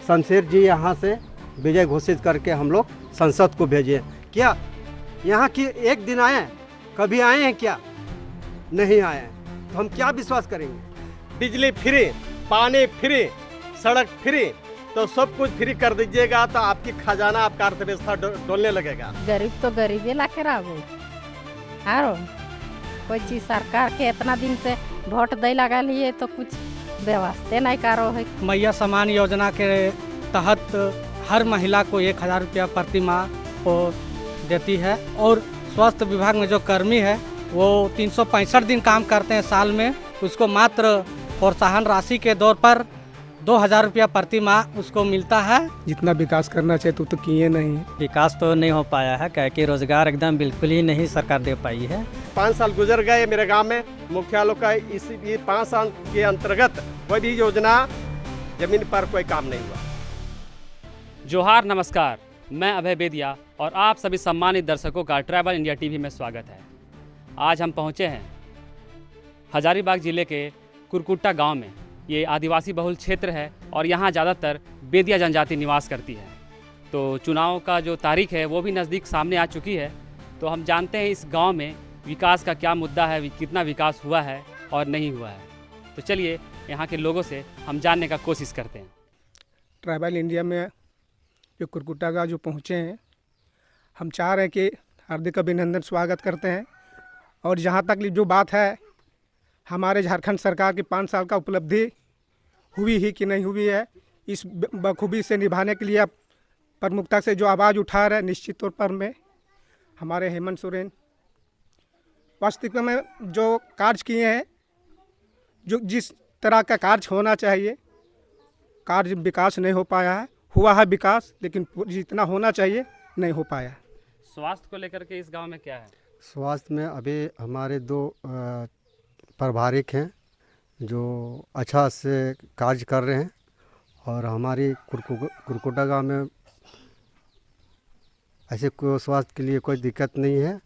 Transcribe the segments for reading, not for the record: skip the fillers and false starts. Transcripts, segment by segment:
शमशेर जी यहाँ से विजय घोषित करके हम लोग संसद को भेजे। क्या यहाँ की एक दिन आए हैं? कभी आए हैं क्या? नहीं आए हैं, तो हम क्या विश्वास करेंगे? बिजली फ्री, पानी फ्री, सड़क फ्री, तो सब कुछ फ्री कर दीजिएगा तो आपकी खजाना, आपका अर्थव्यवस्था डोलने लगेगा। गरीब तो गरीबी लाके रहो हारो कोई चीज सरकार के इतना दिन से वोट दे लगा लिए तो कुछ व्यवस्था नहीं करो है। मैया सम्मान योजना के तहत हर महिला को 1000 रुपया प्रति माह को देती है और स्वास्थ्य विभाग में जो कर्मी है वो 365 दिन काम करते हैं साल में, उसको मात्र प्रोत्साहन राशि के तौर पर 2000 रुपया प्रति माह उसको मिलता है। जितना विकास करना चाहिए तो किए नहीं। विकास तो नहीं हो पाया है, क्या कि रोजगार एकदम बिल्कुल ही नहीं सरकार दे पाई है। 5 साल गुजर गए मेरे गांव में, मुखिया लोग का इस 5 साल के अंतर्गत कोई भी योजना जमीन पर कोई काम नहीं हुआ। जोहार, नमस्कार, मैं अभय बेदिया और आप सभी सम्मानित दर्शकों का ट्रैवल इंडिया टीवी में स्वागत है। आज हम पहुंचे हैं हजारीबाग ज़िले के कुरकुट्टा गांव में। ये आदिवासी बहुल क्षेत्र है और यहाँ ज़्यादातर बेदिया जनजाति निवास करती है। तो चुनाव का जो तारीख है वो भी नज़दीक सामने आ चुकी है, तो हम जानते हैं इस गांव में विकास का क्या मुद्दा है, कितना विकास हुआ है और नहीं हुआ है। तो चलिए यहाँ के लोगों से हम जानने का कोशिश करते हैं। ट्राइबल इंडिया में जो कुरकुट्टा गाँव जो पहुँचे हैं, हम चाह रहे हैं कि हार्दिक अभिनंदन स्वागत करते हैं। और जहाँ तक जो बात है, हमारे झारखंड सरकार की 5 साल का उपलब्धि हुई ही कि नहीं हुई है, इस बखूबी से निभाने के लिए अब प्रमुखता से जो आवाज़ उठा रहे हैं, निश्चित तौर पर में हमारे हेमंत सोरेन वास्तविक में जो कार्य किए हैं, जो जिस तरह का कार्य होना चाहिए, कार्य विकास नहीं हो पाया है। हुआ है विकास, लेकिन जितना होना चाहिए नहीं हो पाया। स्वास्थ्य को लेकर के इस गांव में क्या है? स्वास्थ्य में अभी हमारे 2 प्रभारिक हैं जो अच्छा से कार्य कर रहे हैं और हमारी कुरकुट्टा गाँव में ऐसे कोई स्वास्थ्य के लिए कोई दिक्कत नहीं है,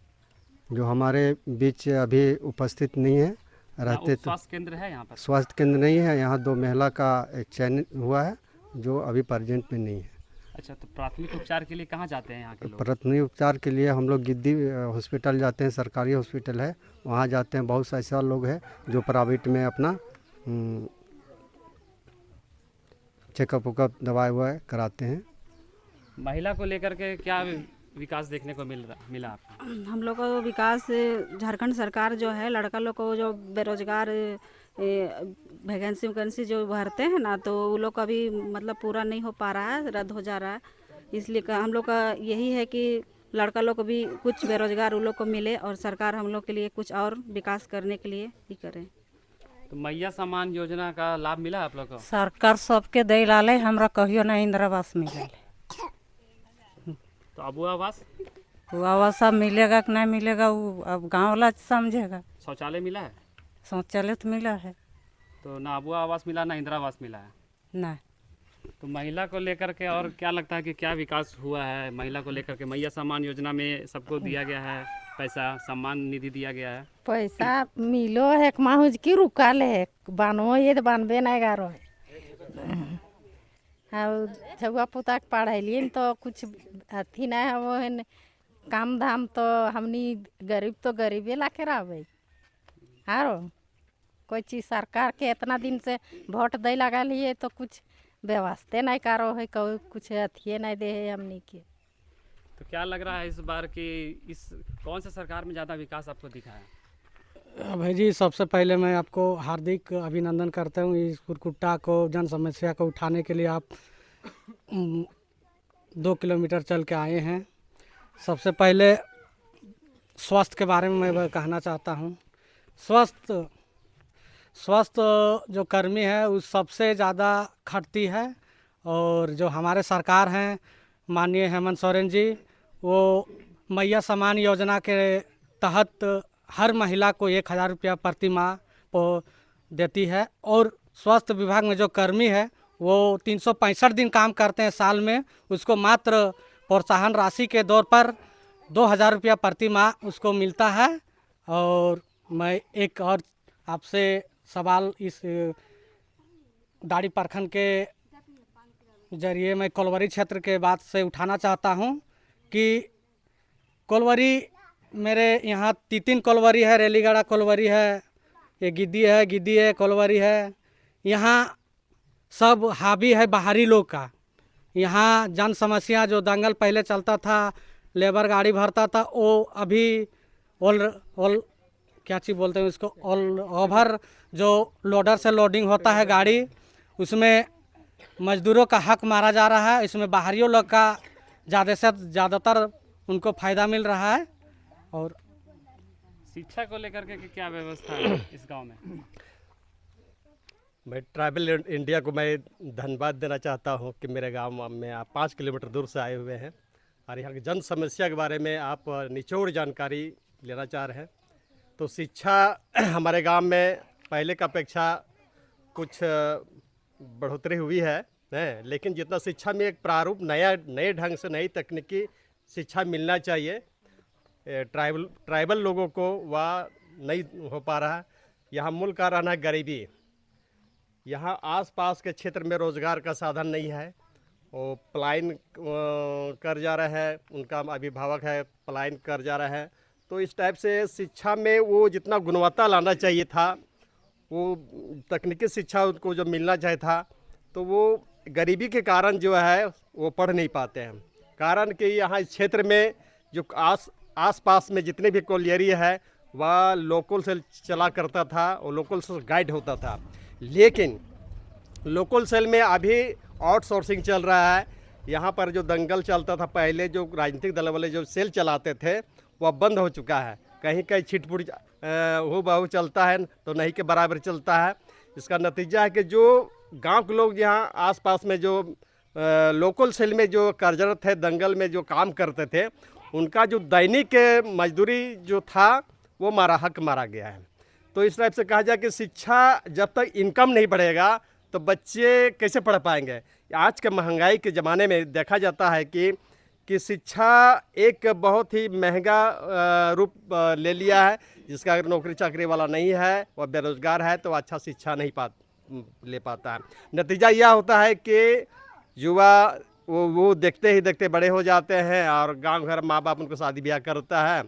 जो हमारे बीच अभी उपस्थित नहीं है। रहते तो स्वास्थ्य केंद्र है यहाँ पर? स्वास्थ्य केंद्र नहीं है, यहाँ 2 महिला का एक चयन हुआ है जो अभी प्रेजेंट में नहीं है। अच्छा, तो प्राथमिक उपचार के लिए कहाँ जाते हैं यहाँ के लोग? प्राथमिक उपचार के लिए हम लोग गिद्दी हॉस्पिटल जाते हैं, सरकारी हॉस्पिटल है, वहाँ जाते हैं। बहुत से ऐसा लोग हैं जो प्राइवेट में अपना चेकअप उकअप दवाई ववाई कराते हैं। महिला को लेकर के क्या विकास देखने को मिला आपको? हम लोग को विकास, झारखंड सरकार जो है लड़का लोग को जो बेरोजगार वैकेंसी जो भरते हैं ना, तो वो लोग का भी मतलब पूरा नहीं हो पा रहा है, रद्द हो जा रहा है। इसलिए हम लोग का यही है कि लड़का लोग को भी कुछ बेरोजगार उन लोग को मिले और सरकार हम लोग के लिए कुछ और विकास करने के लिए ही करे। तो मैया सम्मान योजना का लाभ मिला आप लोग को? सरकार सबके दे लाले, हमरा कहियो ना इंदिरा आवास मिले। तो अबू आवास? वो आवास अब मिलेगा कि नहीं मिलेगा वो अब गाँव वाला समझेगा। शौचालय मिला है? शौचालय तो मिला है। तो ना अबू आवास मिला ना इंदिरा आवास मिला है? नहीं। तो महिला को लेकर के और क्या लगता है कि क्या विकास हुआ है महिला को लेकर के? मैया सम्मान योजना में सबको दिया गया है पैसा, सम्मान निधि दिया गया है, पैसा मिलो है माहुज की रुका ले बानो ये तो बानबे नहीं गारो है। हाँ, छुआ पुता के पढ़ैलिए तो कुछ अथी नहीं है, वो है काम धाम तो हमनी गरीब तो गरीबे लाके रहबे हारो कोई चीज सरकार के इतना दिन से वोट दे लगा लिए तो कुछ व्यवस्था नहीं करो है, कोई कुछ अथिये नहीं दे है हमनी के। तो क्या लग रहा है इस बार कि इस कौन सा सरकार में ज़्यादा विकास आपको दिखा है? भाई जी, सबसे पहले मैं आपको हार्दिक अभिनंदन करता हूँ। इस कुरकुट्टा को जन समस्या को उठाने के लिए आप 2 किलोमीटर चल के आए हैं। सबसे पहले स्वास्थ्य के बारे में मैं कहना चाहता हूँ। स्वास्थ्य जो कर्मी है उस सबसे ज़्यादा खटती है, और जो हमारे सरकार हैं माननीय हेमंत सोरेन जी, वो मैया सम्मान योजना के तहत हर महिला को 1000 रुपया प्रति माह को देती है और स्वास्थ्य विभाग में जो कर्मी है वो 365 दिन काम करते हैं साल में, उसको मात्र प्रोत्साहन राशि के तौर पर 2000 रुपया प्रति माह उसको मिलता है। और मैं एक और आपसे सवाल इस दाढ़ी प्रखंड के जरिए मैं कोलवरी क्षेत्र के बात से उठाना चाहता हूँ कि कोलवरी मेरे यहाँ तीन कोलवरी है, रेलीगढ़ा कोलवरी है, ये गिद्दी है कोलवरी है। यहाँ सब हावी है बाहरी लोग का। यहाँ जन समस्या जो दंगल पहले चलता था, लेबर गाड़ी भरता था, वो अभी ऑल क्या चीज़ बोलते हैं उसको, ऑल ओवर जो लोडर से लोडिंग होता है गाड़ी, उसमें मजदूरों का हक मारा जा रहा है। इसमें बाहरियों लोग का ज़्यादा से ज़्यादातर उनको फ़ायदा मिल रहा है। और शिक्षा को लेकर के क्या व्यवस्था है इस गांव में? मैं ट्राइबल इंडिया को मैं धन्यवाद देना चाहता हूं कि मेरे गांव में आप 5 किलोमीटर दूर से आए हुए हैं और यहाँ की जन समस्या के बारे में आप निचोड़ जानकारी लेना चाह रहे हैं। तो शिक्षा हमारे गांव में पहले की अपेक्षा कुछ बढ़ोतरी हुई है, लेकिन जितना शिक्षा में एक प्रारूप नए ढंग से नई तकनीकी शिक्षा मिलना चाहिए ट्राइबल लोगों को, वह नहीं हो पा रहा है। यहाँ मूल कारण है गरीबी। यहाँ आसपास के क्षेत्र में रोज़गार का साधन नहीं है, वो पलायन कर जा रहे हैं, उनका अभिभावक है पलायन कर जा रहे हैं। तो इस टाइप से शिक्षा में वो जितना गुणवत्ता लाना चाहिए था, वो तकनीकी शिक्षा उनको जो मिलना चाहिए था, तो वो गरीबी के कारण जो है वो पढ़ नहीं पाते हैं। कारण कि यहाँ इस क्षेत्र में जो आस-पास में जितने भी कॉलेज है वह लोकल सेल चला करता था और लोकल सेल गाइड होता था। लेकिन लोकल सेल में अभी आउटसोर्सिंग चल रहा है। यहाँ पर जो दंगल चलता था पहले, जो राजनीतिक दल वाले जो सेल चलाते थे, वह बंद हो चुका है। कहीं कहीं छिटपुट हो बहु चलता है तो नहीं के बराबर चलता है। इसका नतीजा है कि जो गांव के लोग यहाँ आसपास में जो लोकल सेल में जो कार्यरत थे, दंगल में जो काम करते थे, उनका जो दैनिक मजदूरी जो था वो हक मारा गया है। तो इस टाइप से कहा जाए कि शिक्षा जब तक इनकम नहीं बढ़ेगा तो बच्चे कैसे पढ़ पाएंगे। आज के महंगाई के ज़माने में देखा जाता है कि शिक्षा एक बहुत ही महंगा रूप ले लिया है। जिसका अगर नौकरी चाकरी वाला नहीं है, वह बेरोज़गार है, तो अच्छा शिक्षा नहीं ले पाता है। नतीजा यह होता है कि युवा वो देखते ही देखते बड़े हो जाते हैं और गांव घर माँ बाप उनको शादी ब्याह करता है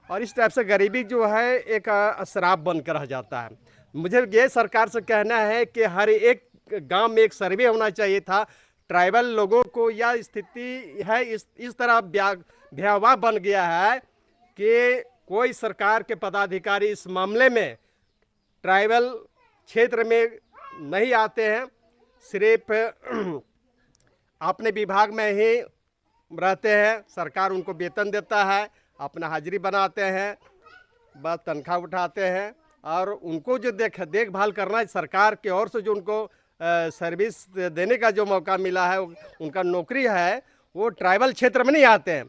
और इस टाइप से गरीबी जो है एक श्राप बनकर रह जाता है। मुझे ये सरकार से कहना है कि हर एक गांव में एक सर्वे होना चाहिए था। ट्राइबल लोगों को यह स्थिति है, इस तरह भयावह बन गया है कि कोई सरकार के पदाधिकारी इस मामले में ट्राइबल क्षेत्र में नहीं आते हैं, सिर्फ अपने विभाग में ही रहते हैं। सरकार उनको वेतन देता है, अपना हाजिरी बनाते हैं, बस तनख्वाह उठाते हैं और उनको जो देखभाल करना है सरकार की ओर से जो उनको सर्विस देने का जो मौका मिला है, उनका नौकरी है, वो ट्राइबल क्षेत्र में नहीं आते हैं।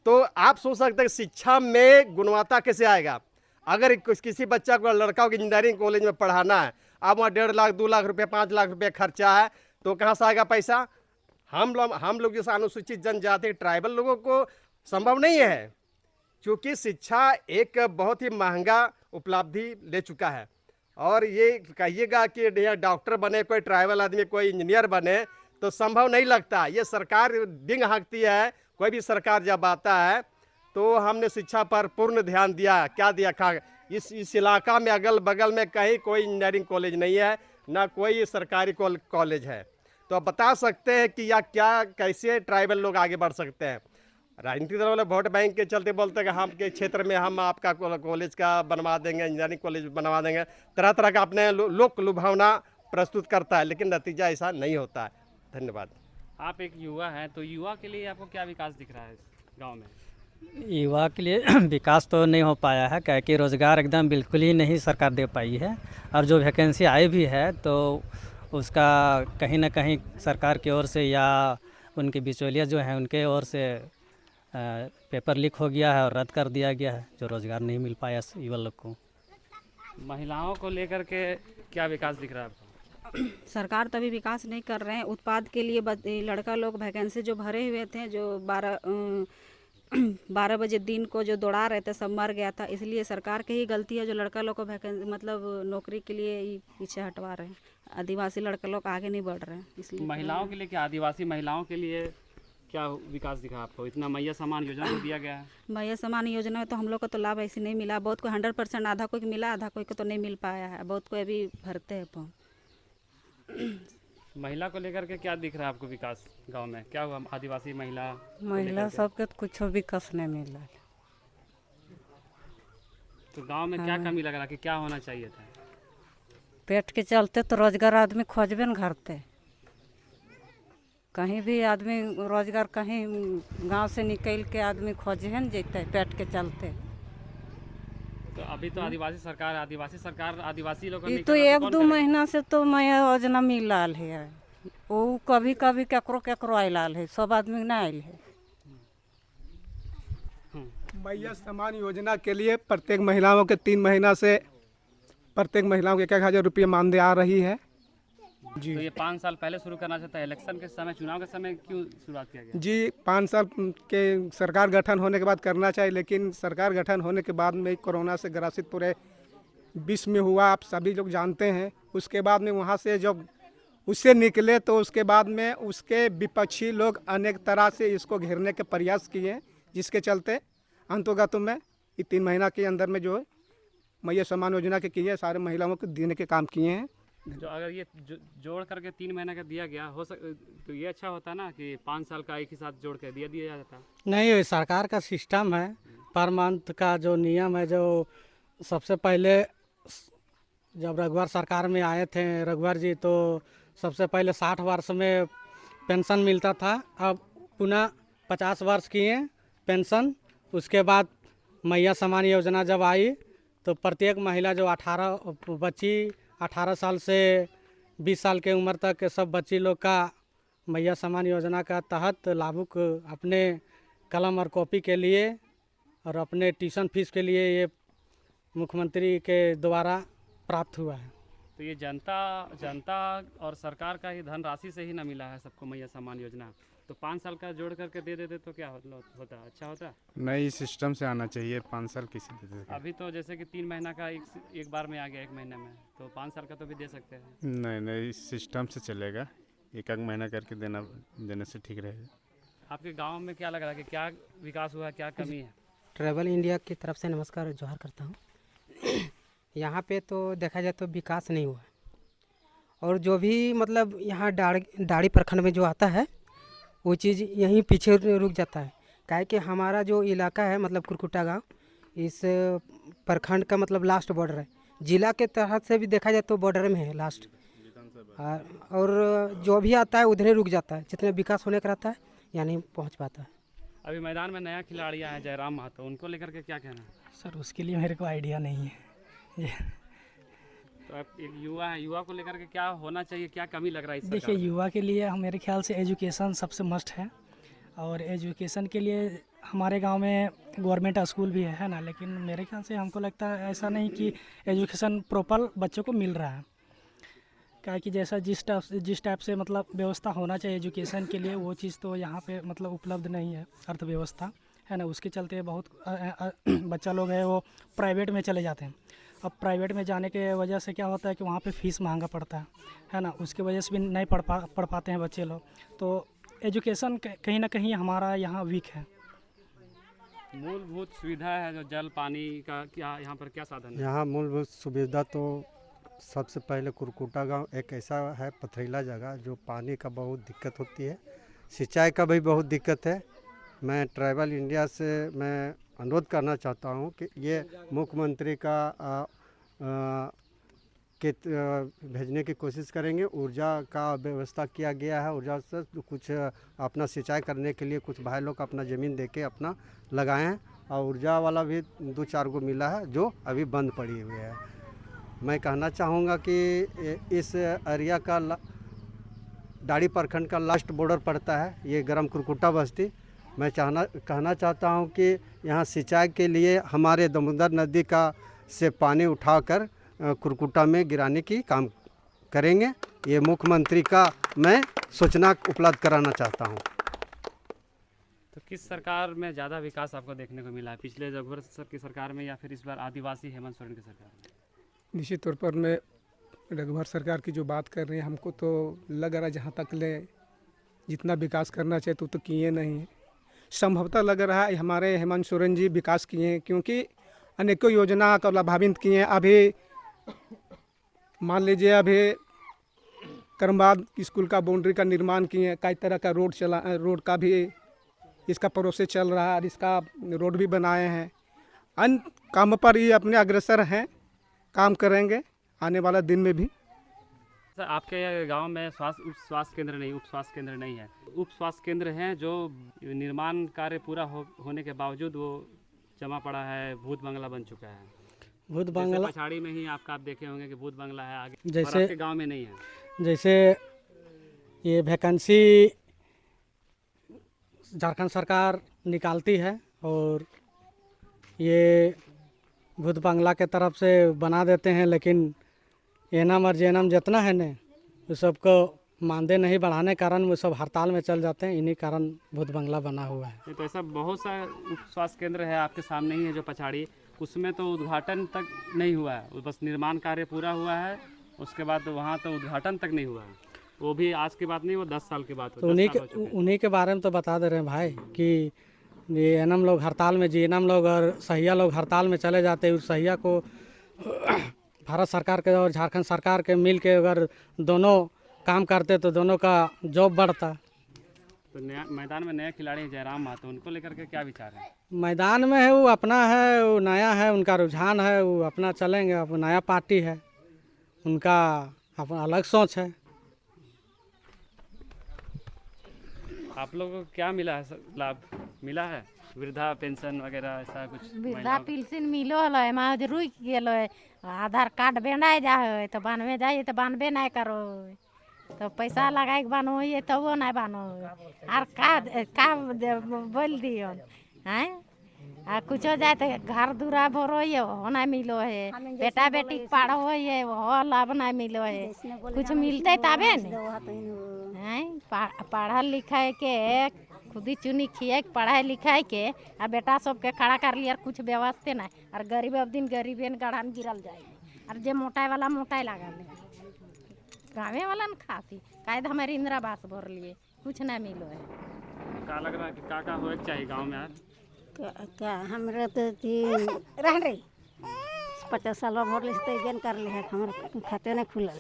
तो आप सोच सकते हैं शिक्षा में गुणवत्ता कैसे आएगा। अगर किसी बच्चा को लड़का को इंजीनियरिंग कॉलेज में पढ़ाना है, अब वहाँ 1.5 लाख 2 लाख रुपये 5 लाख रुपये खर्चा है, तो कहाँ से आएगा पैसा। हम लोग जैसे अनुसूचित जनजाति ट्राइबल लोगों को संभव नहीं है, क्योंकि शिक्षा एक बहुत ही महंगा उपलब्धि ले चुका है। और ये कहिएगा कि डॉक्टर बने कोई ट्राइबल आदमी, कोई इंजीनियर बने, तो संभव नहीं लगता। ये सरकार डिंग हाँकती है। कोई भी सरकार जब आता है तो हमने शिक्षा पर पूर्ण ध्यान दिया, क्या दिया इस इलाका में अगल बगल में कहीं कोई इंजीनियरिंग कॉलेज नहीं है, ना कोई सरकारी कॉलेज है। तो आप बता सकते हैं कि या क्या कैसे ट्राइबल लोग आगे बढ़ सकते हैं। राजनीतिक दल वाले वोट बैंक के चलते बोलते हैं कि हम के क्षेत्र में हम आपका कॉलेज का बनवा देंगे, इंजीनियरिंग कॉलेज बनवा देंगे, तरह तरह का अपने लोक लुभावना प्रस्तुत करता है, लेकिन नतीजा ऐसा नहीं होता है। धन्यवाद। आप एक युवा हैं, तो युवा के लिए आपको क्या विकास दिख रहा है गांव में? युवा के लिए विकास तो नहीं हो पाया है, क्या कि रोज़गार एकदम बिल्कुल ही नहीं सरकार दे पाई है। और जो वैकेंसी आई भी है तो उसका कहीं ना कहीं सरकार की ओर से या उनके बिचौलिया जो हैं उनके ओर से पेपर लीक हो गया है और रद्द कर दिया गया है, जो रोज़गार नहीं मिल पाया युवा लोग को। महिलाओं को लेकर के क्या विकास दिख रहा है आपको? सरकार तभी विकास नहीं कर रहे हैं। उत्पाद के लिए लड़का लोग वैकेंसी जो भरे हुए थे, जो 12 बजे दिन को जो दौड़ा रहे थे, सब मर गया था। इसलिए सरकार की ही गलती है जो लड़का लोग को वैकेंसी मतलब नौकरी के लिए ही पीछे हटवा रहे हैं। आदिवासी लड़के लोग आगे नहीं बढ़ रहे हैं, इसलिए महिलाओं के लिए क्या, आदिवासी महिलाओं के लिए क्या विकास दिखा आपको? इतना मैया सम्मान योजना को दिया गया है। मैया सम्मान योजना में तो हम लोग को तो लाभ ऐसे नहीं मिला, बहुत को 100%, आधा कोई को मिला, आधा कोई को तो नहीं मिल पाया है, बहुत कोई अभी भरते हैं फॉर्म। महिला को लेकर के क्या दिख रहा है आपको विकास गांव में? क्या हुआ आदिवासी महिला को महिला लेकर के? सबके तो कुछ विकास नहीं मिला। तो गांव में क्या कमी लग रहा है कि क्या होना चाहिए था? पेट के चलते तो रोजगार आदमी खोजबे न घरते, कहीं भी आदमी रोजगार कहीं गांव से निकल के आदमी खोजे न जैते पेट के चलते। तो अभी तो आदिवासी सरकार आदिवासी लोग ये तो 1-2 महीना से तो मैया योजना मिल रहा है, वो कभी कभी केकरो केकरो आयल है, सब आदमी ना आयल है। मैया सम्मान योजना के लिए प्रत्येक महिलाओं के 3 महीना से प्रत्येक महिलाओं को 1,000 रुपये मानदेय आ रही है जी। तो ये 5 साल पहले शुरू करना चाहता है, इलेक्शन के समय, चुनाव के समय क्यों शुरुआत किया गया? जी 5 साल के सरकार गठन होने के बाद करना चाहिए, लेकिन सरकार गठन होने के बाद में कोरोना से ग्रसित पूरे विश्व में हुआ, आप सभी लोग जानते हैं। उसके बाद में वहाँ से जब उससे निकले तो उसके बाद में उसके विपक्षी लोग अनेक तरह से इसको घेरने के प्रयास किए, जिसके चलते अंतोगत में ये 3 महीना के अंदर में जो है मैया सम्मान योजना के किए सारे महिलाओं को देने के काम किए हैं। जो अगर ये जोड़ करके 3 महीने का दिया गया हो तो ये अच्छा होता ना कि 5 साल का एक ही साथ जोड़ के दिया जाता। नहीं, ये सरकार का सिस्टम है, पर मंथ का जो नियम है, जो सबसे पहले जब रघुवर सरकार में आए थे रघुवर जी, तो सबसे पहले 60 वर्ष में पेंशन मिलता था, अब पुनः 50 वर्ष किए पेंशन। उसके बाद मैया सम्मान योजना जब आई तो प्रत्येक महिला जो 18 साल से 20 साल के उम्र तक के सब बच्ची लोग का मैया सम्मान योजना का तहत लाभुक अपने कलम और कॉपी के लिए और अपने ट्यूशन फीस के लिए ये मुख्यमंत्री के द्वारा प्राप्त हुआ है। तो ये जनता और सरकार का ही धनराशि से ही ना मिला है सबको मैया सम्मान योजना, तो 5 साल का जोड़ करके दे देते तो क्या होता? अच्छा होता? नई सिस्टम से आना चाहिए, 5 साल किसी दे देते। अभी तो जैसे कि 3 महीना का एक बार में आ गया 1 महीने में, तो 5 साल का तो भी दे सकते हैं। नहीं नहीं, सिस्टम से चलेगा, एक महीना करके देने से ठीक रहेगा। आपके गांव में क्या लग रहा है कि क्या विकास हुआ है, क्या कमी है? ट्रैवल इंडिया की तरफ से नमस्कार जोहार करता हूँ। यहाँ पे तो देखा जाए तो विकास नहीं हुआ, और जो भी मतलब यहाँ दाड़ी प्रखंड में जो आता है वो चीज़ यहीं पीछे रुक जाता है। काहे कि हमारा जो इलाका है मतलब कुरकुटा गांव इस प्रखंड का मतलब लास्ट बॉर्डर है, जिला के तहत से भी देखा जाए तो बॉर्डर में है लास्ट, और जो भी आता है उधर रुक जाता है, जितने विकास होने का रहता है यहाँ नहीं पहुँच पाता है। अभी मैदान में नया खिलाड़ी आया है जयराम महतो, उनको लेकर के क्या कहना है? सर उसके लिए मेरे को आइडिया नहीं है। तो आप एक युवा है, युवा को लेकर के क्या होना चाहिए, क्या कमी लग रहा है इस सरकार देखिए में? युवा के लिए मेरे ख्याल से एजुकेशन सबसे मस्ट है, और एजुकेशन के लिए हमारे गांव में गवर्नमेंट स्कूल भी है ना, लेकिन मेरे ख्याल से हमको लगता है ऐसा नहीं कि एजुकेशन प्रॉपर बच्चों को मिल रहा है। क्या कि जैसा जिस टाइप से मतलब व्यवस्था होना चाहिए एजुकेशन के लिए, वो चीज़ तो यहाँ पे मतलब उपलब्ध नहीं है, अर्थव्यवस्था है ना। उसके चलते बहुत बच्चा लोग है वो प्राइवेट में चले जाते हैं। अब प्राइवेट में जाने के वजह से क्या होता है कि वहाँ पे फीस महंगा पड़ता है ना, उसके वजह से भी नहीं पढ़ पाते हैं बच्चे लोग। तो एजुकेशन कहीं ना कहीं हमारा यहाँ वीक है। मूलभूत सुविधा है जो जल पानी का, क्या यहाँ पर क्या साधन है? यहाँ मूलभूत सुविधा तो सबसे पहले कुरकुटा गांव एक ऐसा है पथरीला जगह जो पानी का बहुत दिक्कत होती है, सिंचाई का भी बहुत दिक्कत है। मैं ट्राइबल इंडिया से मैं अनुरोध करना चाहता हूँ कि ये मुख्यमंत्री का भेजने की कोशिश करेंगे। ऊर्जा का व्यवस्था किया गया है, ऊर्जा से कुछ अपना सिंचाई करने के लिए कुछ भाई लोग अपना ज़मीन देके अपना लगाए हैं, और ऊर्जा वाला भी 2-4 गो मिला है जो अभी बंद पड़ी हुई है। मैं कहना चाहूँगा कि इस एरिया का दाड़ी प्रखंड का लास्ट बॉर्डर पड़ता है ये ग्राम कुरकुटा बस्ती। मैं कहना चाहता हूँ कि यहाँ सिंचाई के लिए हमारे दामोदर नदी का से पानी उठाकर कुरकुटा में गिराने की काम करेंगे। ये मुख्यमंत्री का मैं सूचना उपलब्ध कराना चाहता हूँ। तो किस सरकार में ज़्यादा विकास आपको देखने को मिला है, पिछले रघुवर सर की सरकार में या फिर इस बार आदिवासी हेमंत सोरेन की सरकार में? निश्चित तौर पर मैं रघुवर सरकार की जो बात कर रहे हैं हमको तो लग रहा है जहाँ तक ले जितना विकास करना चाहिए तो किए नहीं हैं। संभवतः लग रहा है हमारे हेमंत सोरेन जी विकास किए हैं, क्योंकि अनेकों योजना का लाभान्वित किए हैं। अभी मान लीजिए अभी कर्मबाद स्कूल का बाउंड्री का निर्माण किए हैं, कई तरह का रोड का भी इसका प्रोसेस चल रहा है और इसका रोड भी बनाए हैं। अन्य काम पर ये अपने अग्रसर हैं, काम करेंगे आने वाला दिन में भी। सर आपके गांव में उप स्वास्थ्य केंद्र नहीं है। उप स्वास्थ्य केंद्र हैं जो निर्माण कार्य पूरा होने के बावजूद वो जमा पड़ा है, भूत बंगला बन चुका है। भूत बंगला पछाड़ी में ही आप देखे होंगे कि भूत बंगला है आगे, जैसे और आपके गांव में नहीं है। जैसे ये वैकेंसी झारखंड सरकार निकालती है और ये भूत बंगला के तरफ से बना देते हैं, लेकिन एनम और जेनम जितना है न वो सबको मानदेय नहीं बढ़ाने कारण वो सब हड़ताल में चल जाते हैं। इन्हीं कारण भूत बंगला बना हुआ है। तो ऐसा बहुत सा उप स्वास्थ्य केंद्र है आपके सामने ही है जो पछाड़ी, उसमें तो उद्घाटन तक नहीं हुआ है, बस निर्माण कार्य पूरा हुआ है, उसके बाद वहाँ तो उद्घाटन तक नहीं हुआ है। वो भी आज की बात नहीं, वो 10 साल की बात तो उन्हीं के बारे में तो बता दे रहे हैं भाई कि ये एनम लोग हड़ताल में, जीएनएम लोग और सहिया लोग हड़ताल में चले जाते हैं। उस सहिया को भारत सरकार के और झारखंड सरकार के मिल के अगर दोनों काम करते तो दोनों का जॉब बढ़ता। तो मैदान में नए खिलाड़ी जयराम महतो, उनको लेकर के क्या विचार है? मैदान में है वो अपना है, वो नया है, उनका रुझान है, वो अपना चलेंगे। अब नया पार्टी है, उनका अपना अलग सोच है। आप लोगों को क्या मिला है, लाभ मिला है? वृद्धा पेंशन वगैरह ऐसा कुछ? वृद्धा पेंशन मिलो है, माँ रुक गेलो है। आधार कार्ड बनाए जा है तो बनवे जाइए तो बनबे नहीं करो, तो पैसा लगा के बनो ये तो वो नहीं बनो। और का बोल दियो हैं, कुछ हो जाए तो घर दूरा भरो ये हो नहीं मिलो है, बेटा बेटी पढ़ो ये वो लाभ नहीं मिलो है। कुछ मिलते तबे न हैं। पढ़ा लिखा के खुदी चुनी खिए पढ़ाई लिखाई के आ बेटा सबके खड़ा कर लिया, कुछ व्यवस्था नहीं। और गरीब अब दिन गरीबे गढ़ा में गिरल जाए, और जे मोटाई वाला मोटाई लगा ले, गाँवे वाला न खाती कायद हमारे इंदिरा आवास भर लिए कुछ नहीं मिलो है। क्या लग रहा है कि का होए चाहिए गांव में? क्या हमरा तो रह रही 50 साल भर ले तो जन कर ले हमारे खाते नहीं खुलल,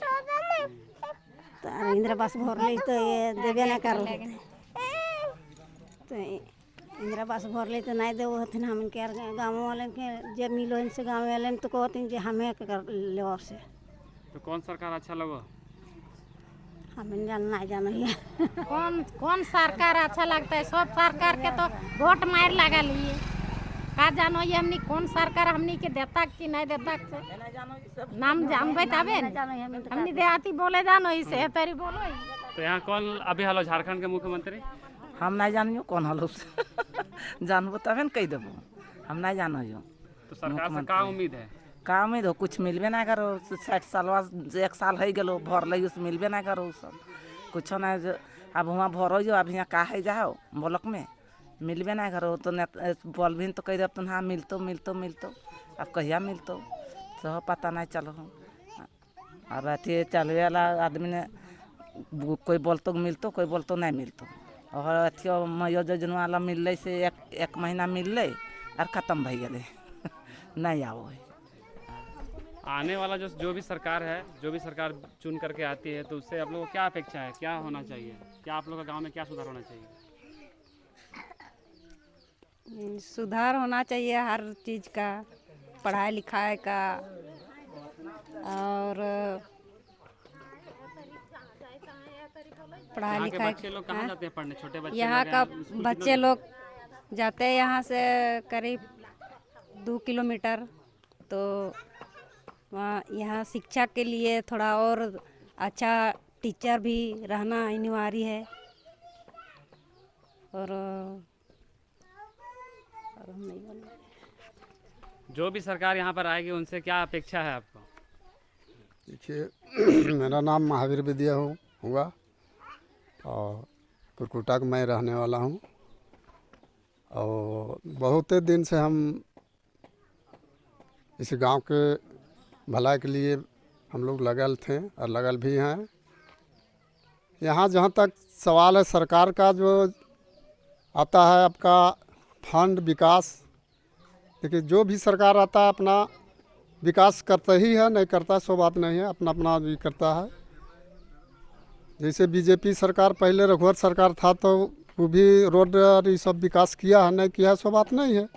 तो इंदिरा आवास भर ले तो ये देवे नहीं कर, तो इंदिरा आवास भर ले तो नहीं दे हथिन। हम के गाँव वाले के जे मिलो इनसे गाँव वाले तो कहते जे हमें कर ले से। तो कौन सरकार अच्छा लगो? हमें जाना ही कौन सरकार अच्छा लगता है? सब सरकार के तो वोट मार लगा लिए, का जानो ये हमनी कौन सरकार हमनी के देता कि नहीं देता से नाम जानबे तबे हमनी देहाती बोले जानो इसे तेरी बोलो। तो यहाँ कौन अभी हालो झारखंड के मुख्यमंत्री? हम नहीं जानियो कौन हालो जानबो तबे न कह देबो, हम नहीं जानियो। तो सरकार से का उम्मीद है? का उम्मीद हो? कुछ मिलबे नहीं करो। 60 साल 1 साल हो गलो भर लगी उस मिलबे नहीं करो सब कुछ नहीं। अब वहाँ भरो जो अब यहाँ का है जाओ ब्लॉक में मिलबे नहीं करो, तो बोल भी तो कह दे तुम हाँ मिलतो अब कहिया मिलतो सब पता नहीं चलो। अब अथी चलवे वाला आदमी ने कोई बोलतो मिलतो, कोई बोलतो नहीं मिलतो। और अथी मयो योजना वाला मिलने से एक महीना मिलले और ख़त्म भई गए नहीं आओ। आने वाला जो भी सरकार है, जो भी सरकार चुन करके आती है, तो उससे आप लोगों को क्या अपेक्षा है, क्या होना चाहिए? क्या आप लोगों का गांव में क्या सुधार होना चाहिए? सुधार होना चाहिए हर चीज़ का, पढ़ाई लिखाई का, और पढ़ाई लिखाई। बच्चे लोग कहाँ जाते हैं पढ़ने? छोटे बच्चे यहाँ का बच्चे लोग जाते हैं यहाँ से करीब 2 किलोमीटर। तो वहाँ यहाँ शिक्षा के लिए थोड़ा और अच्छा टीचर भी रहना अनिवार्य है। और जो भी सरकार यहाँ पर आएगी उनसे क्या अपेक्षा है आपको? देखिए मेरा नाम महावीर विद्या हुआ और कुरकुटा का मैं रहने वाला हूँ। और बहुत दिन से हम इस गांव के भलाई के लिए हम लोग लगल थे और लगल भी हैं। यहाँ जहाँ तक सवाल है सरकार का जो आता है आपका फंड विकास, देखिए जो भी सरकार आता है अपना विकास करता ही है, नहीं करता सो बात नहीं है, अपना अपना भी करता है। जैसे बीजेपी सरकार पहले रघुवर सरकार था तो वो भी रोड और ये सब विकास किया है, नहीं किया सो बात नहीं है।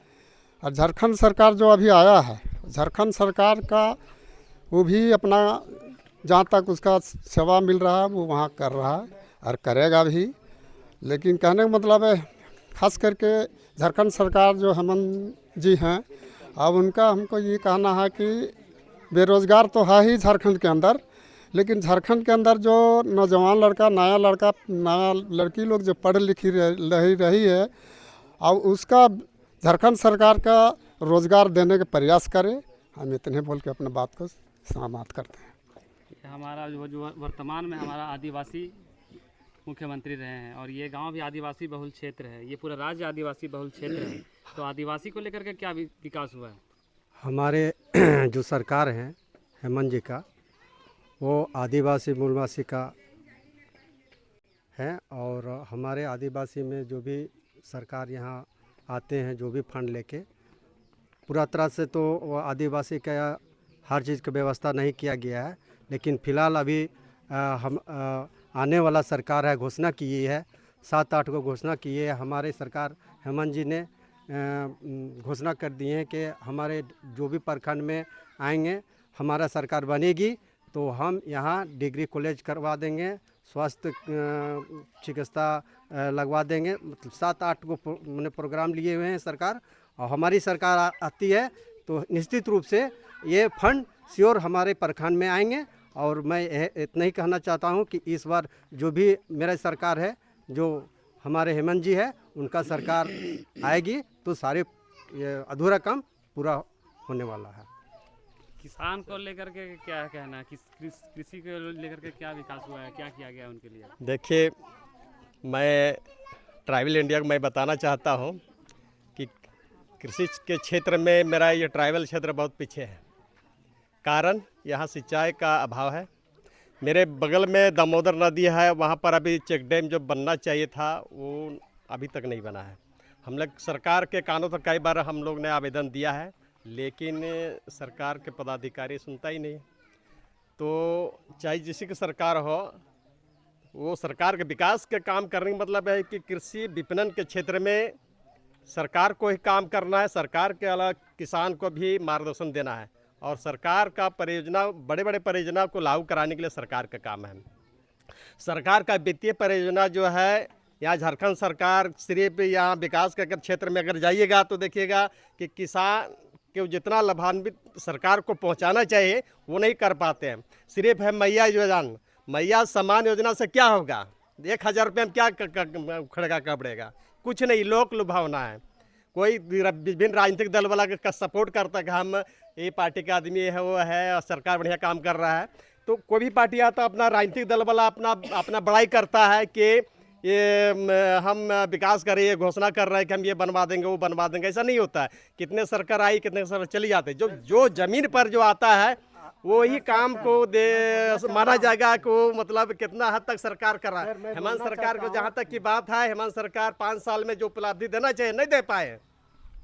और झारखंड सरकार जो अभी आया है, झारखंड सरकार का वो भी अपना जहाँ तक उसका सेवा मिल रहा है वो वहाँ कर रहा है और करेगा भी। लेकिन कहने का मतलब है खास करके झारखंड सरकार जो हेमंत जी हैं, अब उनका हमको ये कहना है कि बेरोज़गार तो है ही झारखंड के अंदर, लेकिन झारखंड के अंदर जो नौजवान लड़का नया लड़की लोग जो पढ़ लिखी रही है, अब उसका झारखंड सरकार का रोज़गार देने के प्रयास करे। हम इतने बोल के अपने बात को समाप्त करते हैं। हमारा जो वर्तमान में हमारा आदिवासी मुख्यमंत्री रहे हैं और ये गांव भी आदिवासी बहुल क्षेत्र है, ये पूरा राज्य आदिवासी बहुल क्षेत्र है, तो आदिवासी को लेकर के क्या विकास हुआ है? हमारे जो सरकार है हेमंत जी का, वो आदिवासी मूलवासी का है। और हमारे आदिवासी में जो भी सरकार यहाँ आते हैं, जो भी फंड लेके, पूरा तरह से तो वो आदिवासी का हर चीज़ की व्यवस्था नहीं किया गया है। लेकिन फ़िलहाल अभी हम आने वाला सरकार है, घोषणा की है, 7-8 को घोषणा की है हमारे सरकार हेमंत जी ने घोषणा कर दी है कि हमारे जो भी प्रखंड में आएंगे, हमारा सरकार बनेगी तो हम यहाँ डिग्री कॉलेज करवा देंगे, स्वास्थ्य चिकित्सा लगवा देंगे। मतलब 7-8 को मैंने प्रोग्राम लिए हुए हैं सरकार, और हमारी सरकार आती है तो निश्चित रूप से ये फंड श्योर हमारे प्रखंड में आएंगे। और मैं इतना ही कहना चाहता हूँ कि इस बार जो भी मेरा सरकार है, जो हमारे हेमंत जी है, उनका सरकार आएगी तो सारे अधूरा काम पूरा होने वाला है। किसान को लेकर के क्या कहना है? कृषि को लेकर के क्या विकास हुआ है, क्या किया गया उनके लिए? देखिए, मैं ट्राइबल इंडिया को मैं बताना चाहता हूँ कि कृषि के क्षेत्र में मेरा ये ट्राइबल क्षेत्र बहुत पीछे है। कारण यहाँ सिंचाई का अभाव है। मेरे बगल में दामोदर नदी है, वहाँ पर अभी चेक डैम जो बनना चाहिए था वो अभी तक नहीं बना है। हम लोग सरकार के कानों तक कई बार हम लोग ने आवेदन दिया है, लेकिन सरकार के पदाधिकारी सुनता ही नहीं। तो चाहे जिसी की सरकार हो, वो सरकार के विकास के काम करने का मतलब है कि कृषि विपणन के क्षेत्र में सरकार को ही काम करना है, सरकार के अलावा किसान को भी मार्गदर्शन देना है। और सरकार का परियोजना, बड़े बड़े परियोजना को लागू कराने के लिए सरकार का काम है। सरकार का वित्तीय परियोजना जो है, यहाँ झारखंड सरकार सिर्फ यहाँ विकास के क्षेत्र में अगर जाइएगा तो देखिएगा कि किसान के जितना लाभान्वित सरकार को पहुँचाना चाहिए वो नहीं कर पाते हैं। सिर्फ है मैया योजना, मैया सम्मान योजना से क्या होगा? 1000 रुपये में क्या खड़ेगा कपड़ेगा? कुछ नहीं, लोक लुभावना है। कोई विभिन्न राजनीतिक दल वाला का सपोर्ट करता है कि हम ये पार्टी का आदमी है, वो है, और सरकार बढ़िया काम कर रहा है। तो कोई भी पार्टी आता अपना राजनीतिक दल वाला अपना बड़ाई करता है कि ये हम विकास कर रही है, घोषणा कर रहे हैं कि हम ये बनवा देंगे, वो बनवा देंगे। ऐसा नहीं होता है। कितने सरकार आई, कितने सरकार चली जाते। जो ज़मीन पर जो आता है वो ही काम को माना जाएगा को मतलब कितना हद तक सरकार कर रहा है। हेमंत सरकार को जहाँ तक की बात है, हेमंत सरकार 5 साल में जो उपलब्धि देना चाहिए नहीं दे पाए।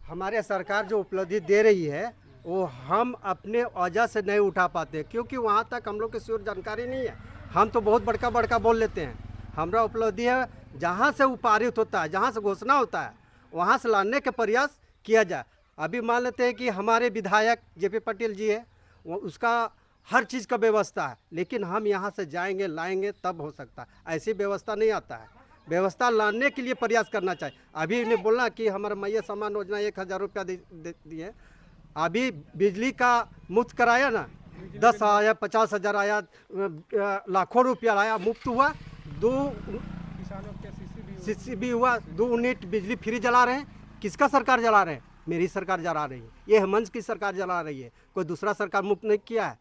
हमारे सरकार जो उपलब्धि दे रही है वो हम अपने वजह से नहीं उठा पाते, क्योंकि वहाँ तक हम लोग की श्योर जानकारी नहीं है। हम तो बहुत बड़का बोल लेते हैं। हमारा उपलब्धि है जहाँ से वो पारित होता है, जहाँ से घोषणा होता है, वहाँ से लाने के प्रयास किया जाए। अभी मान लेते हैं कि हमारे विधायक जेपी पटेल जी है, वो उसका हर चीज़ का व्यवस्था है, लेकिन हम यहाँ से जाएंगे लाएंगे तब हो सकता है। ऐसी व्यवस्था नहीं आता है। व्यवस्था लाने के लिए प्रयास करना चाहिए। अभी इन्हें बोलना कि हमारा मैया सम्मान योजना 1000 रुपया दिए, अभी बिजली का मुफ्त कराया ना, 10 आया, 50,000 आया, लाखों रुपया आया, मुफ्त हुआ। 2 CCB हुआ, 2 यूनिट बिजली फ्री जला रहे हैं। किसका सरकार जला रहे हैं? मेरी सरकार जला रही है। ये हेमंत की सरकार जला रही है, कोई दूसरा सरकार मुफ्त नहीं किया है।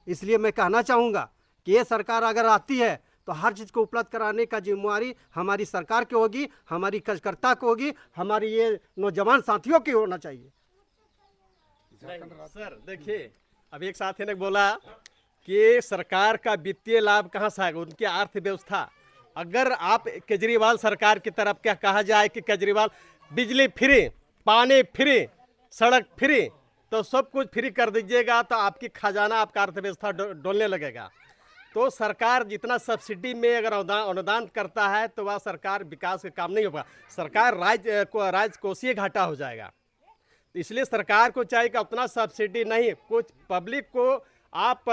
इसलिए मैं कहना चाहूँगा कि ये सरकार अगर आती है तो हर चीज़ को उपलब्ध कराने का जिम्मेवारी हमारी सरकार की होगी, हमारी कार्यकर्ता को होगी, हमारी ये नौजवान साथियों की होना चाहिए। सर देखिए, अभी एक साथी ने बोला कि सरकार का वित्तीय लाभ कहाँ से आएगा, उनकी अर्थव्यवस्था। अगर आप केजरीवाल सरकार की तरफ क्या कहा जाए कि केजरीवाल बिजली फ्री, पानी फ्री, सड़क फ्री, तो सब कुछ फ्री कर दीजिएगा तो आपकी खजाना, आपका अर्थव्यवस्था डोलने लगेगा। तो सरकार जितना सब्सिडी में अगर अनुदान करता है तो वह सरकार विकास के काम नहीं होगा, सरकार राजकोषीय घाटा हो जाएगा। इसलिए सरकार को चाहिए कि उतना सब्सिडी नहीं, कुछ पब्लिक को आप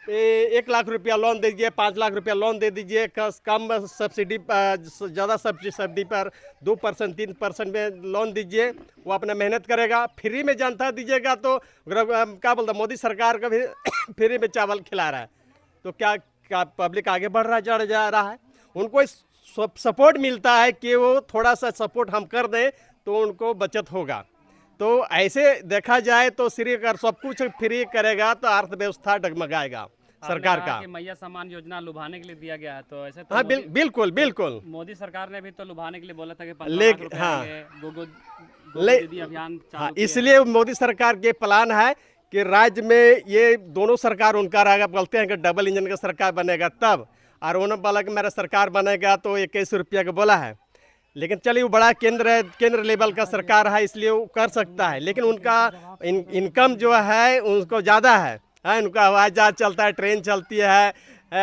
1 लाख रुपया लोन दे दीजिए, 5 लाख रुपया लोन दे दीजिए, कम सब्सिडी, ज़्यादा सब्सिडी पर 2%, 3% में लोन दीजिए, वो अपना मेहनत करेगा। फ्री में जनता दीजिएगा तो क्या बोलता, मोदी सरकार का भी फ्री में चावल खिला रहा है, तो क्या पब्लिक आगे बढ़ रहा, चढ़ जा रहा है। उनको सपोर्ट मिलता है कि वो थोड़ा सा सपोर्ट हम कर दें तो उनको बचत होगा। तो ऐसे देखा जाए तो सिर्फ अगर सब कुछ फ्री करेगा तो अर्थव्यवस्था डगमगाएगा सरकार का। मैया सम्मान योजना लुभाने के लिए दिया गया है, तो ऐसे तो हाँ बिल्कुल बिल्कुल मोदी सरकार ने भी तो लुभाने के लिए बोला था कि 15 लेकिन लाख रुपए हाँ, आएंगे, दीदी अभियान चालू हाँ, किया है। इसलिए मोदी सरकार के प्लान है कि राज्य में ये दोनों सरकार उनका रहेगा। बोलते हैं कि डबल इंजन का सरकार बनेगा तब, और उन्होंने बोला कि मेरा सरकार बनेगा तो 21 रुपया का बोला है। लेकिन चलिए वो बड़ा केंद्र है, केंद्र लेवल का सरकार है, इसलिए वो कर सकता है। लेकिन उनका इनकम जो है उनको ज़्यादा है, उनका हवाई जहाज चलता है, ट्रेन चलती है,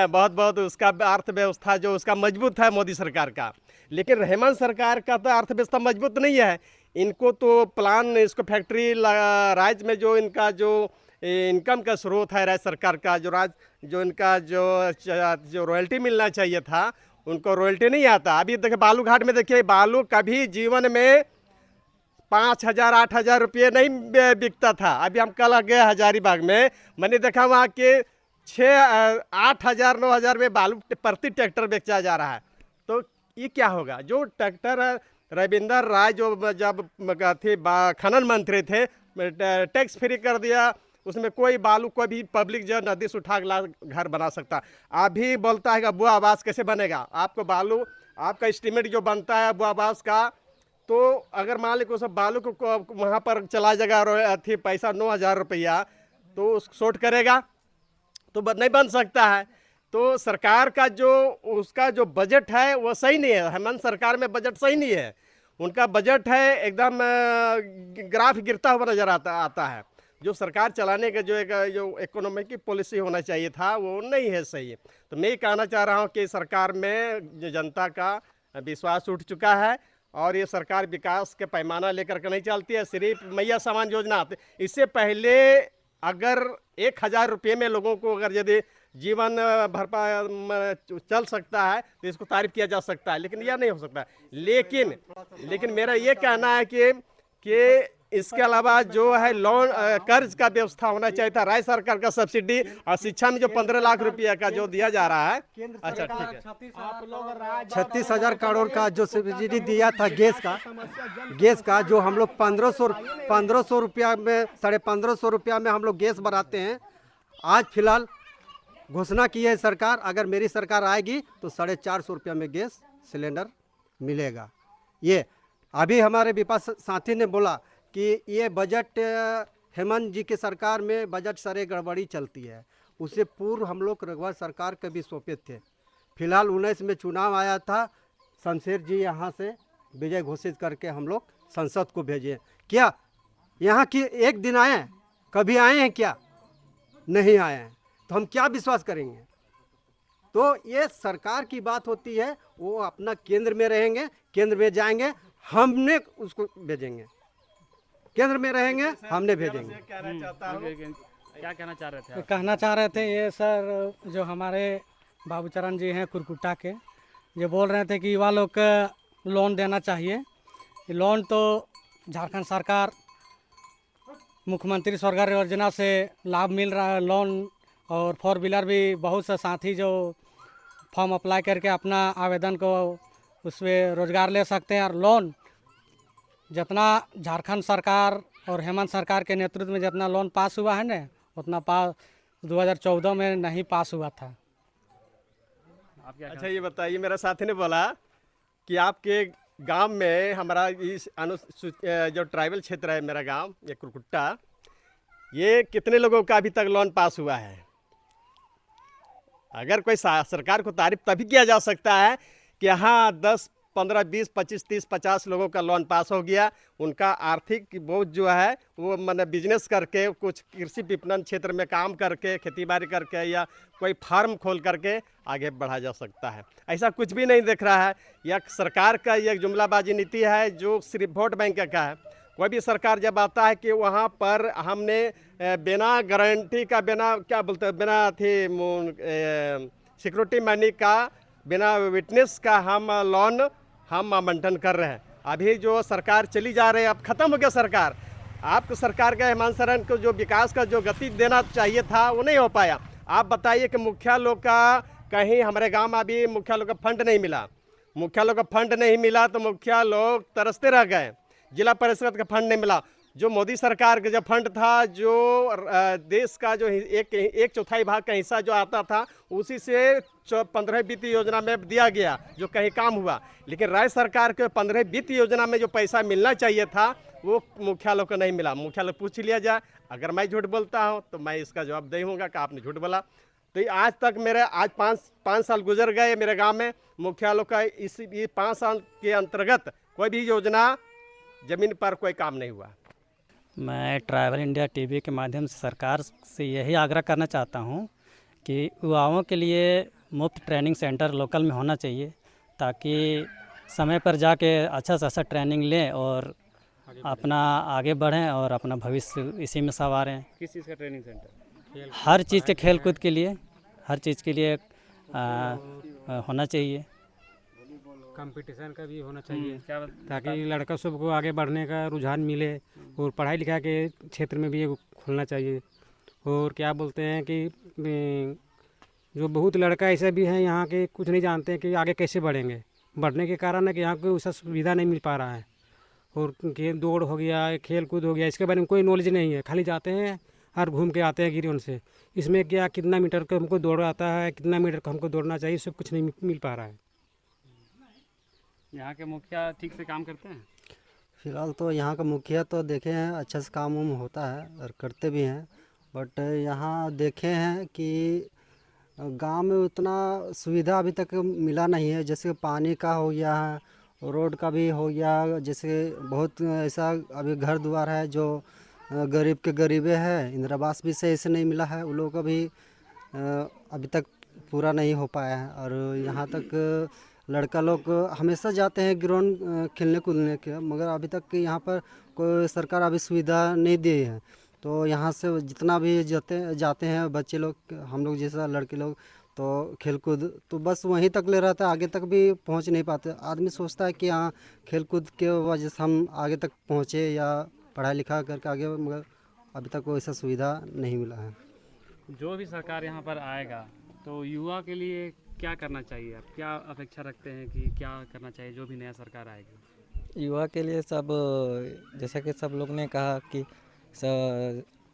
बहुत उसका अर्थव्यवस्था जो उसका मजबूत है मोदी सरकार का। लेकिन हेमंत सरकार का तो अर्थव्यवस्था मजबूत नहीं है। इनको तो प्लान, इसको फैक्ट्री राज्य में जो इनका जो इनकम का स्रोत है राज्य सरकार का, जो इनका जो रॉयल्टी मिलना चाहिए था उनको रॉयल्टी नहीं आता। अभी देखिए बालू घाट में, देखिए बालू कभी जीवन में 5,000 8,000 रुपये नहीं बिकता था। अभी हम कल गए हजारीबाग में, मैंने देखा वहाँ के 8,000 9,000 में बालू प्रति ट्रैक्टर बेचा जा रहा है। तो ये क्या होगा? जो ट्रैक्टर रविंदर राय जो जब थे खनन मंत्री थे, टैक्स फ्री कर दिया, उसमें कोई बालू को भी पब्लिक जो नदी से उठा ला घर बना सकता। अभी बोलता है कि बुआ आवास कैसे बनेगा, आपको बालू, आपका एस्टीमेट जो बनता है बुआ आवास का, तो अगर मान लीजिए सब बालू को वहाँ पर चला जाएगा और अथी पैसा 9,000 रुपया, तो शॉर्ट करेगा तो नहीं बन सकता है। तो सरकार का जो उसका जो बजट है वो सही नहीं है। हेमंत सरकार में बजट सही नहीं है, उनका बजट है एकदम ग्राफ गिरता हुआ नजर आता है। जो सरकार चलाने का जो इकोनॉमिक की पॉलिसी होना चाहिए था वो नहीं है सही। तो मैं ये कहना चाह रहा हूँ कि सरकार में जो जनता का विश्वास उठ चुका है और ये सरकार विकास के पैमाना लेकर के नहीं चलती है, सिर्फ मैया सम्मान योजना। इससे पहले अगर 1,000 रुपये में लोगों को अगर यदि जीवन भर चल सकता है तो इसको तारीफ किया जा सकता है, लेकिन यह नहीं हो सकता। लेकिन मेरा ये कहना है कि इसके अलावा जो है लोन कर्ज का व्यवस्था होना चाहिए था, राज्य सरकार का सब्सिडी, और शिक्षा में जो 15 लाख रुपया का जो दिया जा रहा है। अच्छा ठीक है, 36,000 करोड़ का जो सब्सिडी दिया था गैस का जो हम लोग 1,500 रुपया में 1,500 रुपया में हम लोग गैस बनाते हैं। आज फिलहाल घोषणा की है सरकार, अगर मेरी सरकार आएगी तो 450 रुपया में गैस सिलेंडर मिलेगा। ये अभी हमारे विपक्ष साथी ने बोला कि ये बजट हेमंत जी के सरकार में बजट सारे गड़बड़ी चलती है। उससे पूर्व हम लोग रघुवर सरकार के भी सौंपे थे। फिलहाल 19 में चुनाव आया था, शमशेर जी यहाँ से विजय घोषित करके हम लोग संसद को भेजे। क्या यहाँ की एक दिन आए हैं? कभी आए हैं क्या? नहीं आए हैं, तो हम क्या विश्वास करेंगे? तो ये सरकार की बात होती है, वो अपना केंद्र में रहेंगे, केंद्र में जाएंगे, हमने उसको भेजेंगे, केंद्र में रहेंगे, हमने भेजेंगे। क्या कहना चाह रहे थे आप? कहना चाह रहे थे ये सर, जो हमारे बाबूचरण जी हैं कुरकुट्टा के, ये बोल रहे थे कि युवा लोग को लोन देना चाहिए। लोन तो झारखंड सरकार मुख्यमंत्री स्वर्गीय योजना से लाभ मिल रहा है लोन, और 4 व्हीलर भी बहुत से साथी जो फॉर्म अप्लाई करके अपना आवेदन को उसमें रोजगार ले सकते हैं। और लोन जितना झारखंड सरकार और हेमंत सरकार के नेतृत्व में जितना लोन पास हुआ है ना, उतना 2014 में नहीं पास हुआ था। अच्छा ये बताइए, मेरा साथी ने बोला कि आपके गांव में हमारा इस जो ट्राइबल क्षेत्र है, मेरा गांव ये कुरकुट्टा, ये कितने लोगों का अभी तक लोन पास हुआ है? अगर कोई सरकार को तारीफ तभी किया जा सकता है कि हाँ 10, 15, 20, 25, 30, 50 लोगों का लोन पास हो गया, उनका आर्थिक बोझ जो है वो मैंने बिजनेस करके, कुछ कृषि विपणन क्षेत्र में काम करके, खेती बाड़ी करके या कोई फार्म खोल करके आगे बढ़ा जा सकता है। ऐसा कुछ भी नहीं दिख रहा है। यह सरकार का यह जुमलाबाजी नीति है जो सिर्फ वोट बैंक का है। कोई भी सरकार जब आता है कि वहाँ पर हमने बिना गारंटी का, बिना क्या बोलते हैं, बिना सिक्योरिटी मनी का, बिना विटनेस का हम लोन हम आवंटन कर रहे हैं। अभी जो सरकार चली जा रही है, अब ख़त्म हो गया सरकार। आपको सरकार का हेमंत सोरेन को जो विकास का जो गति देना चाहिए था वो नहीं हो पाया। आप बताइए कि मुखिया लोग का कहीं हमारे गांव में अभी मुखिया लोग का फंड नहीं मिला। मुखिया लोग का फंड नहीं मिला तो मुखिया लोग तरसते रह गए। जिला परिषद का फंड नहीं मिला। जो मोदी सरकार का जब फंड था, जो देश का जो एक चौथाई भाग का हिस्सा जो आता था, उसी से 15 वित्त योजना में दिया गया, जो कहीं काम हुआ। लेकिन राज्य सरकार के 15 वित्त योजना में जो पैसा मिलना चाहिए था वो मुखिया लोग को नहीं मिला। मुखिया लोग पूछ लिया जाए, अगर मैं झूठ बोलता हूँ तो मैं इसका जवाब दे दूँगा कि आपने झूठ बोला। तो आज तक मेरे आज 5 साल गुजर गए मेरे गाँव में, मुखिया लोग का इस 5 साल के अंतर्गत कोई भी योजना ज़मीन पर कोई काम नहीं हुआ। मैं ट्राइबल इंडिया टीवी के माध्यम से सरकार से यही आग्रह करना चाहता हूँ कि युवाओं के लिए मुफ्त ट्रेनिंग सेंटर लोकल में होना चाहिए, ताकि समय पर जाके अच्छा से अच्छा ट्रेनिंग लें और अपना आगे बढ़ें और अपना भविष्य इसी में संवारें। किस चीज़ का ट्रेनिंग सेंटर? हर चीज़ के, खेल कूद के लिए, हर चीज़ के लिए होना चाहिए। कंपटीशन का भी होना चाहिए ताकि लड़का सबको आगे बढ़ने का रुझान मिले, और पढ़ाई लिखाई के क्षेत्र में भी ये खुलना चाहिए। और क्या बोलते हैं कि जो बहुत लड़का ऐसे भी हैं यहाँ के कुछ नहीं जानते कि आगे कैसे बढ़ेंगे। बढ़ने के कारण है कि यहाँ को उसका सुविधा नहीं मिल पा रहा है। और दौड़ हो गया, खेल कूद हो गया, इसके बारे में कोई नॉलेज नहीं है। खाली जाते हैं और घूम के आते हैं गिरियों से। इसमें क्या कितना मीटर का हमको दौड़ आता है, कितना मीटर का हमको दौड़ना चाहिए, सब कुछ नहीं मिल पा रहा है। यहाँ के मुखिया ठीक से काम करते हैं? फिलहाल तो यहाँ का मुखिया तो देखे हैं अच्छा से काम उम होता है और करते भी हैं, बट यहाँ देखे हैं कि गांव में उतना सुविधा अभी तक मिला नहीं है। जैसे पानी का हो गया है, रोड का भी हो गया। जैसे बहुत ऐसा अभी घर द्वार है जो गरीब के गरीबे है, इंदिरा आवास भी सही से नहीं मिला है, उन लोगों का भी अभी तक पूरा नहीं हो पाया है। और यहाँ तक लड़का लोग हमेशा जाते हैं ग्राउंड खेलने कूदने के, मगर अभी तक यहाँ पर कोई सरकार अभी सुविधा नहीं दी है। तो यहाँ से जितना भी जाते हैं बच्चे लोग, हम लोग जैसा लड़के लोग, तो खेल कूद तो बस वहीं तक ले रहता है, आगे तक भी पहुँच नहीं पाते। आदमी सोचता है कि हाँ खेल कूद के वजह से हम आगे तक पहुँचे या पढ़ाई लिखा करके आगे, मगर अभी तक कोई ऐसा सुविधा नहीं मिला है। जो भी सरकार यहाँ पर आएगा तो युवा के लिए क्या करना चाहिए? आप क्या अपेक्षा रखते हैं कि क्या करना चाहिए जो भी नया सरकार आएगी? युवा के लिए सब, जैसा कि सब लोग ने कहा कि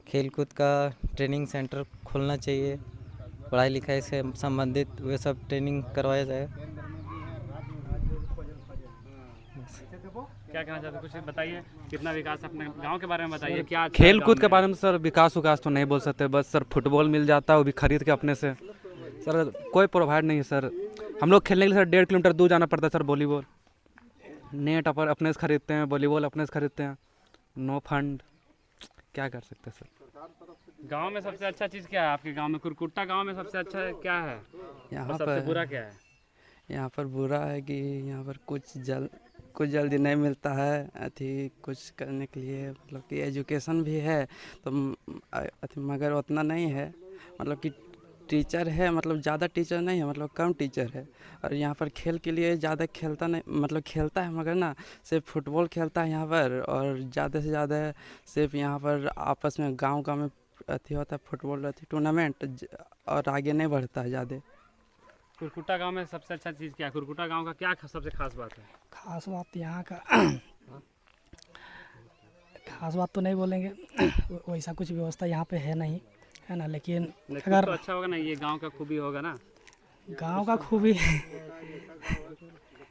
खेल कूद का ट्रेनिंग सेंटर खोलना चाहिए, पढ़ाई लिखाई से संबंधित वे सब ट्रेनिंग करवाया जाए। क्या कहना चाहते हैं, कुछ बताइए। कितना विकास अपने गांव के बारे में बताइए। क्या खेल कूद के बारे में सर विकास तो नहीं बोल सकते। बस सर फुटबॉल मिल जाता है, वो भी खरीद के अपने से। सर कोई प्रोवाइड नहीं है सर। हम लोग खेलने के लिए सर 1.5 किलोमीटर दूर जाना पड़ता है सर। वॉलीबॉल नेट अपने से खरीदते हैं, वॉलीबॉल अपने से खरीदते हैं। नो फंड, क्या कर सकते हैं सर। गांव में सबसे अच्छा चीज़ क्या है आपके गांव में? कुरकुट्टा गांव में सबसे अच्छा क्या है? यहाँ सबसे बुरा क्या है? यहाँ पर बुरा है कि यहाँ पर कुछ जल्दी नहीं मिलता है अथी कुछ करने के लिए। मतलब कि एजुकेशन भी है तो मगर उतना नहीं है। मतलब कि टीचर है, मतलब ज़्यादा टीचर नहीं है, मतलब कम टीचर है। और यहाँ पर खेल के लिए ज़्यादा खेलता नहीं, मतलब खेलता है मगर ना सिर्फ फुटबॉल खेलता है यहाँ पर। और ज़्यादा से ज़्यादा सिर्फ यहाँ पर आपस में गांव में अथी होता है फुटबॉल अथी टूर्नामेंट, और आगे नहीं बढ़ता है ज़्यादा। कुरकुट्टा गांव में सबसे अच्छा चीज़ क्या है? कुरकुट्टा गांव का क्या सबसे खास बात है? खास बात यहाँ का खास बात तो नहीं बोलेंगे, वैसा कुछ व्यवस्था यहाँ पे है नहीं, है ना। लेकिन अगर तो अच्छा होगा ना, ये गांव का खूबी होगा ना। गांव का खूबी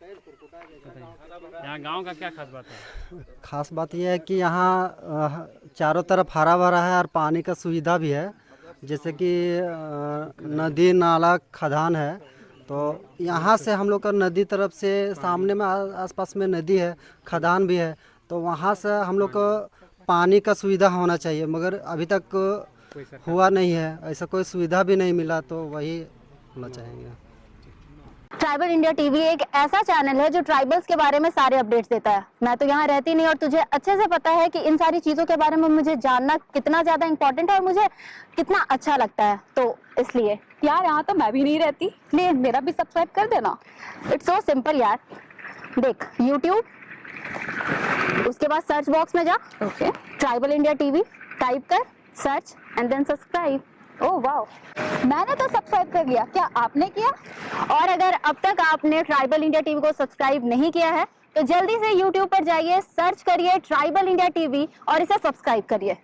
यहाँ गांव का क्या खास बात है? खास बात यह है कि यहाँ चारों तरफ हरा भरा है और पानी का सुविधा भी है, जैसे कि नदी नाला खदान है। तो यहाँ से हम लोग का नदी तरफ से सामने में आसपास में नदी है, खदान भी है, तो वहाँ से हम लोग को पानी का सुविधा होना चाहिए, मगर अभी तक हुआ नहीं है, ऐसा कोई सुविधा भी नहीं मिला, तो वही होना चाहेंगे। ट्राइबल इंडिया टीवी एक ऐसा चैनल है जो ट्राइबल्स के बारे में सारे अपडेट्स देता है। मैं तो यहाँ रहती नहीं और तुझे अच्छे से पता है कि इन सारी चीज़ों के बारे में मुझे जानना कितना ज़्यादा इम्पोर्टेंट है और मुझे कितना अच्छा लगता है, तो इसलिए यार यहाँ तो मैं भी नहीं रहती, प्लीज मेरा भी सब्सक्राइब कर देना। इट्स सो सिंपल यार, देख यूट्यूब, उसके बाद सर्च बॉक्स में जा, okay, tribal India TV type कर, search and then subscribe. Oh wow, मैंने तो सब्सक्राइब कर लिया, क्या आपने किया? और अगर अब तक आपने ट्राइबल इंडिया टीवी को सब्सक्राइब नहीं किया है तो जल्दी से यूट्यूब पर जाइए, सर्च करिए ट्राइबल इंडिया टीवी और इसे सब्सक्राइब करिए।